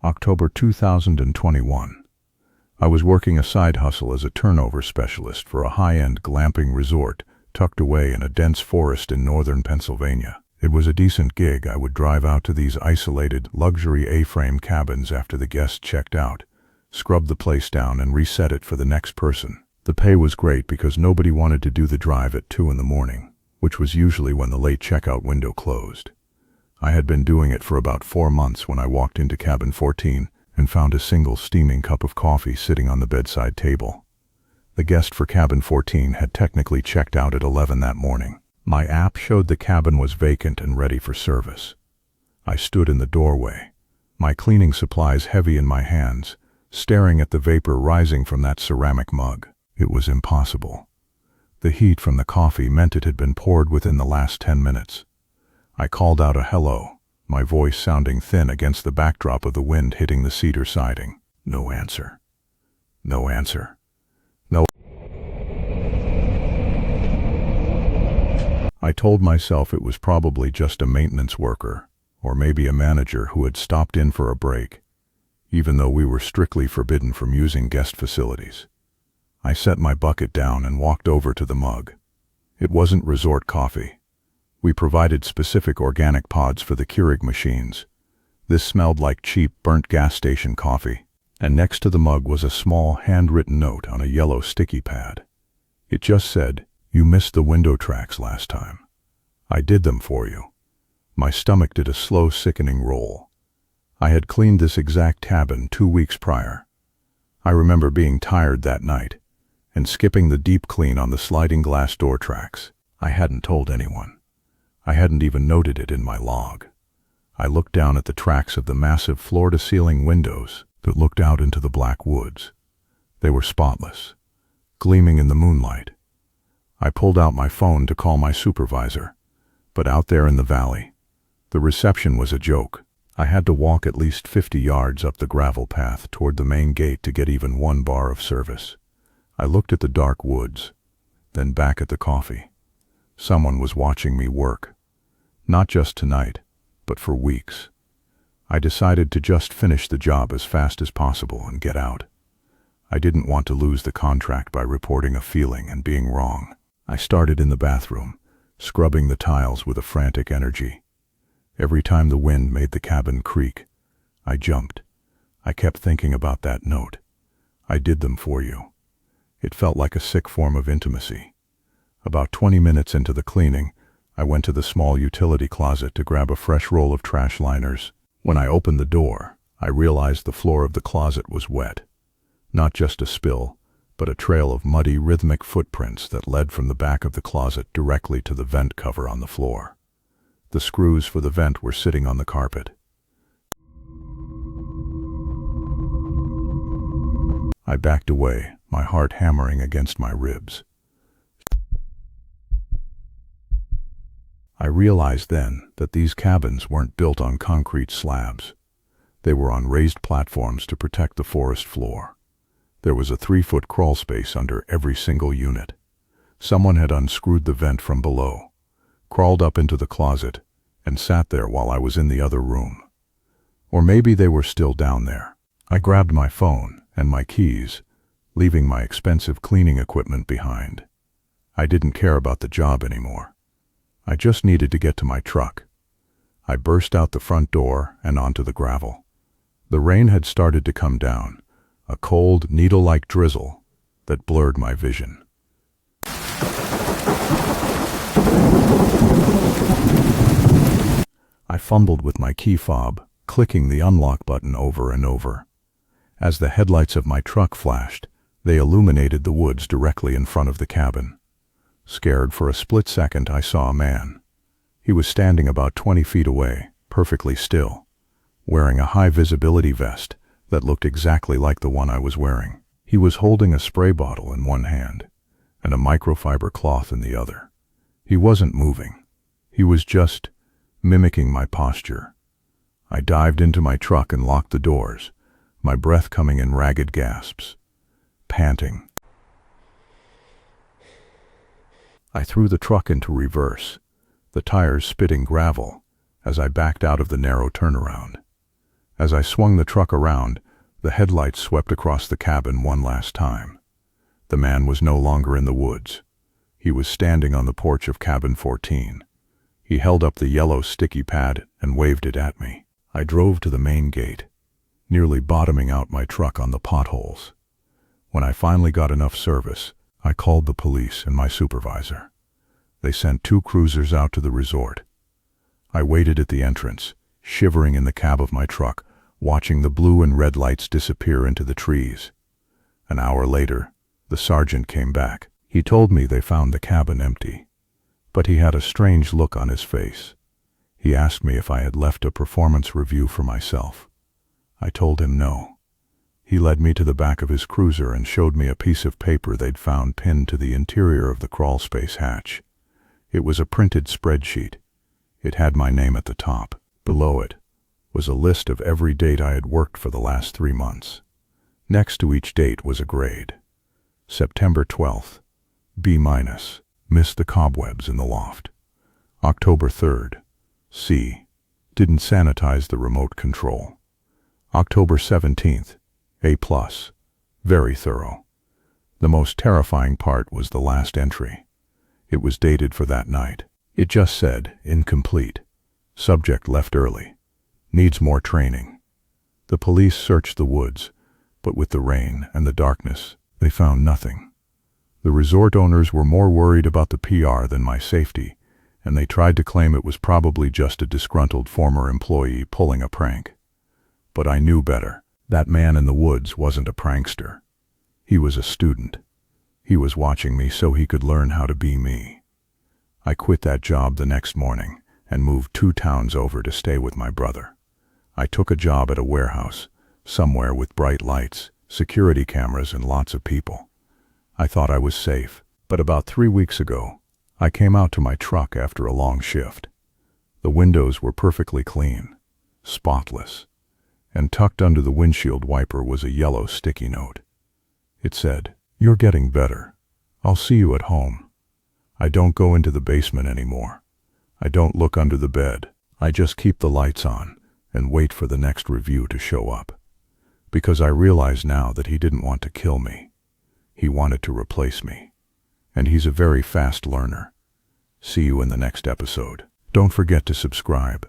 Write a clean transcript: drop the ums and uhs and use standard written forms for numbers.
October 2021. I was working a side hustle as a turnover specialist for a high-end glamping resort tucked away in a dense forest in northern Pennsylvania. It was a decent gig. I would drive out to these isolated, luxury A-frame cabins after the guests checked out, scrub the place down and reset it for the next person. The pay was great because nobody wanted to do the drive at 2 in the morning, which was usually when the late checkout window closed. I had been doing it for about 4 months when I walked into cabin 14 and found a single steaming cup of coffee sitting on the bedside table. The guest for cabin 14 had technically checked out at 11 that morning. My app showed the cabin was vacant and ready for service. I stood in the doorway, my cleaning supplies heavy in my hands, staring at the vapor rising from that ceramic mug. It was impossible. The heat from the coffee meant it had been poured within the last 10 minutes. I called out a hello, my voice sounding thin against the backdrop of the wind hitting the cedar siding. No answer. No answer. No. I told myself it was probably just a maintenance worker, or maybe a manager who had stopped in for a break, even though we were strictly forbidden from using guest facilities. I set my bucket down and walked over to the mug. It wasn't resort coffee. We provided specific organic pods for the Keurig machines. This smelled like cheap, burnt gas station coffee. And next to the mug was a small, handwritten note on a yellow sticky pad. It just said, "You missed the window tracks last time. I did them for you." My stomach did a slow, sickening roll. I had cleaned this exact cabin 2 weeks prior. I remember being tired that night and skipping the deep clean on the sliding glass door tracks. I hadn't told anyone. I hadn't even noted it in my log. I looked down at the tracks of the massive floor-to-ceiling windows that looked out into the black woods. They were spotless, gleaming in the moonlight. I pulled out my phone to call my supervisor, but out there in the valley, the reception was a joke. I had to walk at least 50 yards up the gravel path toward the main gate to get even 1 bar of service. I looked at the dark woods, then back at the coffee. Someone was watching me work. Not just tonight, but for weeks. I decided to just finish the job as fast as possible and get out. I didn't want to lose the contract by reporting a feeling and being wrong. I started in the bathroom, scrubbing the tiles with a frantic energy. Every time the wind made the cabin creak, I jumped. I kept thinking about that note. I did them for you. It felt like a sick form of intimacy. About 20 minutes into the cleaning, I went to the small utility closet to grab a fresh roll of trash liners. When I opened the door, I realized the floor of the closet was wet. Not just a spill, but a trail of muddy, rhythmic footprints that led from the back of the closet directly to the vent cover on the floor. The screws for the vent were sitting on the carpet. I backed away, my heart hammering against my ribs. I realized then that these cabins weren't built on concrete slabs. They were on raised platforms to protect the forest floor. There was a 3-foot crawl space under every single unit. Someone had unscrewed the vent from below, crawled up into the closet, and sat there while I was in the other room. Or maybe they were still down there. I grabbed my phone and my keys, leaving my expensive cleaning equipment behind. I didn't care about the job anymore. I just needed to get to my truck. I burst out the front door and onto the gravel. The rain had started to come down, a cold, needle-like drizzle that blurred my vision. I fumbled with my key fob, clicking the unlock button over and over. As the headlights of my truck flashed, they illuminated the woods directly in front of the cabin. Scared for a split second, I saw a man. He was standing about 20 feet away, perfectly still, wearing a high-visibility vest that looked exactly like the one I was wearing. He was holding a spray bottle in one hand and a microfiber cloth in the other. He wasn't moving. He was just mimicking my posture. I dived into my truck and locked the doors, my breath coming in ragged gasps. Panting, I threw the truck into reverse, the tires spitting gravel as I backed out of the narrow turnaround. As I swung the truck around, the headlights swept across the cabin one last time. The man was no longer in the woods. He was standing on the porch of cabin 14. He held up the yellow sticky pad and waved it at me. I drove to the main gate, nearly bottoming out my truck on the potholes. When I finally got enough service, I called the police and my supervisor. They sent 2 cruisers out to the resort. I waited at the entrance, shivering in the cab of my truck, watching the blue and red lights disappear into the trees. An hour later, the sergeant came back. He told me they found the cabin empty, but he had a strange look on his face. He asked me if I had left a performance review for myself. I told him no. He led me to the back of his cruiser and showed me a piece of paper they'd found pinned to the interior of the crawlspace hatch. It was a printed spreadsheet. It had my name at the top. Below it was a list of every date I had worked for the last 3 months. Next to each date was a grade. September 12th, B-, missed the cobwebs in the loft. October 3rd, C, didn't sanitize the remote control. October 17th, A+, very thorough. The most terrifying part was the last entry. It was dated for that night. It just said, incomplete. Subject left early. Needs more training. The police searched the woods, but with the rain and the darkness, they found nothing. The resort owners were more worried about the PR than my safety, and they tried to claim it was probably just a disgruntled former employee pulling a prank. But I knew better. That man in the woods wasn't a prankster. He was a student. He was watching me so he could learn how to be me. I quit that job the next morning and moved 2 towns over to stay with my brother. I took a job at a warehouse, somewhere with bright lights, security cameras, and lots of people. I thought I was safe, but about 3 weeks ago, I came out to my truck after a long shift. The windows were perfectly clean, spotless, and tucked under the windshield wiper was a yellow sticky note. It said, "You're getting better. I'll see you at home. I don't go into the basement anymore. I don't look under the bed. I just keep the lights on and wait for the next review to show up." Because I realize now that he didn't want to kill me. He wanted to replace me. And he's a very fast learner. See you in the next episode. Don't forget to subscribe.